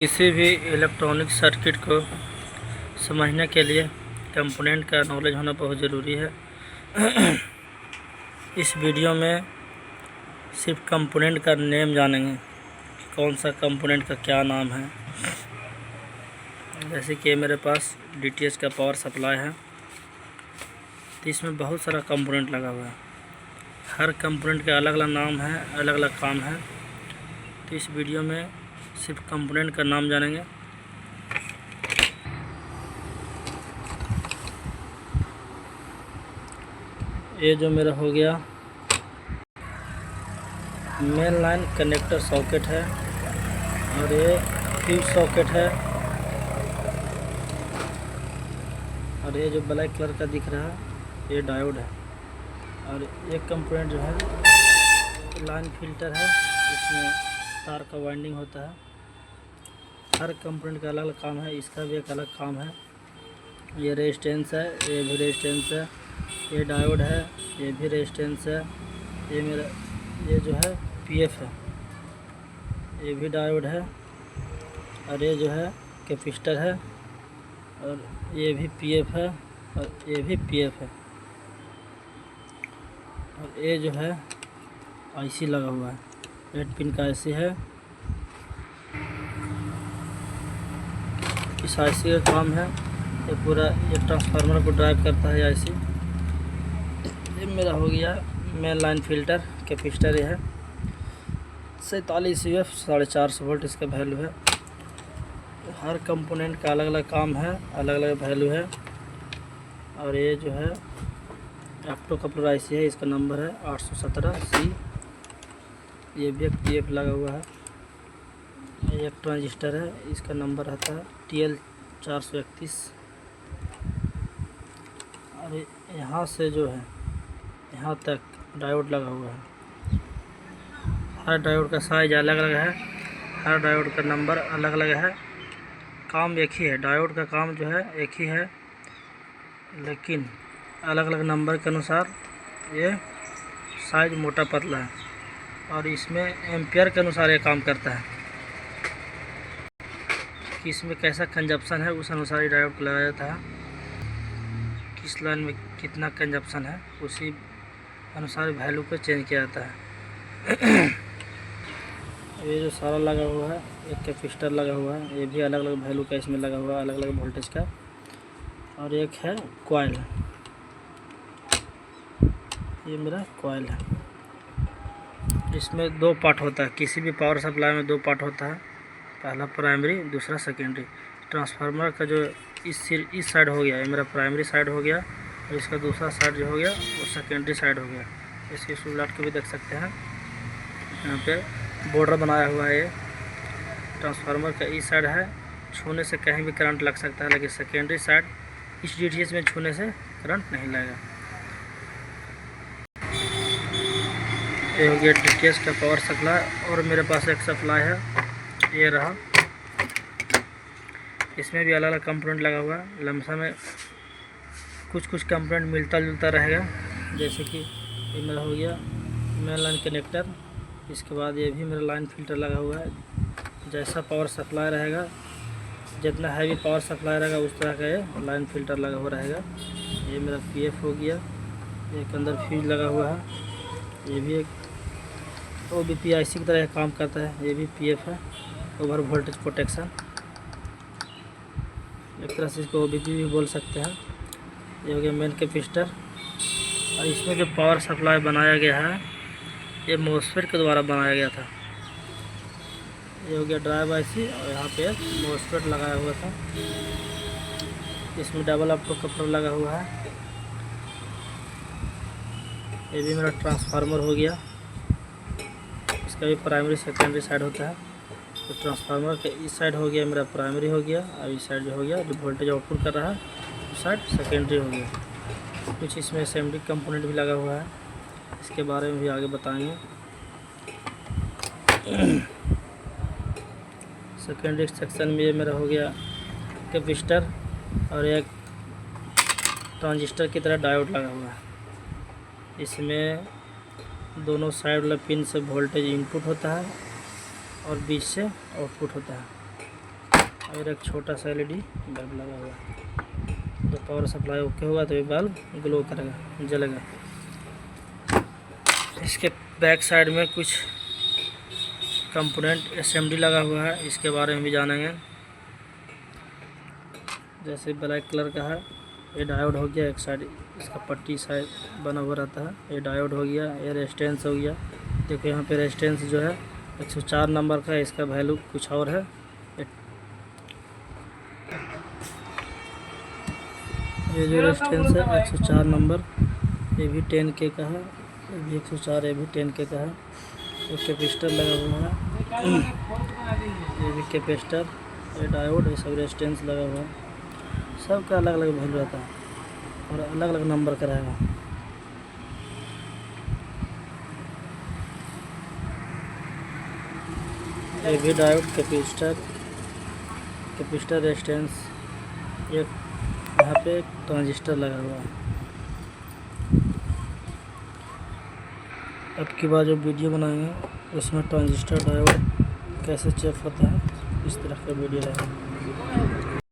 किसी भी electronic circuit को समझने के लिए कंपोनेंट का नॉलेज होना बहुत ज़रूरी है। इस वीडियो में सिर्फ कंपोनेंट का नेम जानेंगे, कौन सा कंपोनेंट का क्या नाम है। जैसे कि मेरे पास DTH का पावर सप्लाई है, तो इसमें बहुत सारा कंपोनेंट लगा हुआ है। हर कंपोनेंट का अलग अलग नाम है, अलग अलग काम है। तो इस वीडियो में सिर्फ कंपोनेंट का नाम जानेंगे। ये जो मेरा हो गया मेन लाइन कनेक्टर सॉकेट है, और ये फ्यूज सॉकेट है, और ये जो ब्लैक कलर का दिख रहा है ये डायोड है। और एक कंपोनेंट जो है लाइन फिल्टर है, इसमें तार का वाइंडिंग होता है। हर कंपोनेंट का अलग अलग काम है, इसका भी एक अलग काम है। ये रेजिस्टेंस है, ये भी रेजिस्टेंस है, ये डायोड है, ये भी रेजिस्टेंस है। ये जो है PF है, ये भी डायोड है, और ये जो है कैपेसिटर है, और ये भी PF है, और ये भी PF है। और ये जो है IC लगा हुआ है, 8 पिन का IC है। इस IC का काम है, ये पूरा एक ट्रांसफार्मर को ड्राइव करता है IC। ये मेरा हो गया मेन लाइन फिल्टर कैपेसिटर। ये है 47 UF 450 वोल्ट इसका वैल्यू है। हर कंपोनेंट का अलग अलग काम है, अलग अलग वैल्यू है। और ये जो है ऑप्टो कपलर IC है, इसका नंबर है 817C। ये भी एक PF लगा हुआ है। ये एक ट्रांजिस्टर है, इसका नंबर रहता है TL 431। और यहाँ से जो है यहाँ तक डायोड लगा हुआ है। हर डायोड का साइज अलग अलग है, हर डायोड का नंबर अलग अलग है। काम एक ही है, डायोड का काम जो है एक ही है, लेकिन अलग अलग नंबर के अनुसार ये साइज मोटा पतला है। और इसमें एम्पियर के अनुसार ये काम करता है कि इसमें कैसा कंजप्शन है, उस अनुसार ही डायोड को लगाया जाता है। किस लाइन में कितना कंजप्शन है, उसी अनुसार वैल्यू को चेंज किया जाता है। ये जो सारा लगा हुआ है, एक कैपेसिटर लगा हुआ है, ये भी अलग अलग वैल्यू का इसमें लगा हुआ है, अलग अलग वोल्टेज का। और एक है कॉइल, ये मेरा कॉइल है। इसमें 2 पार्ट होता है, किसी भी पावर सप्लाई में 2 पार्ट होता है, पहला प्राइमरी, दूसरा सेकेंडरी। ट्रांसफार्मर का जो इस साइड हो गया, ये मेरा प्राइमरी साइड हो गया, और इसका दूसरा साइड जो हो गया वो सेकेंडरी साइड हो गया। इसकी स्विच को भी देख सकते हैं, यहाँ पे बॉर्डर बनाया हुआ है। ये ट्रांसफार्मर का इस साइड है, छूने से कहीं भी करंट लग सकता है, लेकिन सेकेंडरी साइड इस DTH में छूने से करंट नहीं लगेगा। ये हो गया DTH का पावर सप्लाई। और मेरे पास एक सप्लाई है, ये रहा। इसमें भी अलग अलग कंपोनेंट लगा हुआ है। लमसम में कुछ कुछ कंपोनेंट मिलता जुलता रहेगा। जैसे कि ये मेरा हो गया मेन लाइन कनेक्टर, इसके बाद ये भी मेरा लाइन फिल्टर लगा हुआ है। जैसा पावर सप्लाई रहेगा, जितना हैवी पावर सप्लाई रहेगा उस तरह का ये लाइन फिल्टर लगा हुआ रहेगा। ये मेरा PF हो गया, एक अंदर फ्यूज लगा हुआ है। ये भी एक OBP IC की तरह काम करता है, ये भी PF है, ओवर वोल्टेज प्रोटेक्शन। एक तरह से इसको OBP भी बोल सकते हैं। ये हो गया मेन कैपेसिटर। और इसमें जो पावर सप्लाई बनाया गया है, ये MOSFET के द्वारा बनाया गया था। ये हो गया ड्राइव IC, और यहाँ पे एक MOSFET लगाया हुआ था। इसमें डबल ऑप्टो कपलर लगा हुआ है। ये भी मेरा ट्रांसफार्मर हो गया, इसका भी प्राइमरी सेकेंडरी साइड होता है। तो ट्रांसफार्मर के इस साइड हो गया मेरा प्राइमरी हो गया, और इस साइड जो हो गया जो वोल्टेज आउटपुट कर रहा है उस साइड सेकेंडरी हो गया। कुछ इसमें असेंबली कंपोनेंट भी लगा हुआ है, इसके बारे में भी आगे बताएंगे। सेकेंडरी सेक्शन में ये मेरा हो गया कैपेसिटर, और एक ट्रांजिस्टर की तरह डायोड लगा हुआ है। इसमें दोनों साइड वाला पिन से वोल्टेज इनपुट होता है, और बीच से आउटपुट होता है। और एक छोटा सा LED बल्ब लगा हुआ है। तो पावर सप्लाई ओके होगा तो ये बल्ब ग्लो करेगा, जलेगा। इसके बैक साइड में कुछ कंपोनेंट असेंबली लगा हुआ है, इसके बारे में भी जानेंगे। जैसे ब्लैक कलर का है, ये डायोड हो गया। एक साइड इसका पट्टी साइड बना हुआ रहता है, ये डायोड हो गया। ये रेजिस्टेंस हो गया। देखो यहाँ पे रेजिस्टेंस जो है 104 नंबर का है, इसका वैल्यू कुछ और है। ये जो रेजिस्टेंस है 104 नंबर, ये भी 10K का है, ये भी 104, ये भी 10K का है। एक कैपेसिटर लगा हुआ है, ये भी कैपेसिटर, ये डायोड, ये सब रेजिस्टेंस लगा हुआ है। सबका अलग अलग वैल्यू रहता है और अलग अलग नंबर का रहेगा। ये भी डायोड, कैपेसिटर, रेजिस्टेंस, एक यहाँ पे एक ट्रांजिस्टर लगा हुआ है। अब की बार जो वीडियो बनाएंगे उसमें ट्रांजिस्टर डायोड कैसे चेक होता है, इस तरह का वीडियो रहेगा।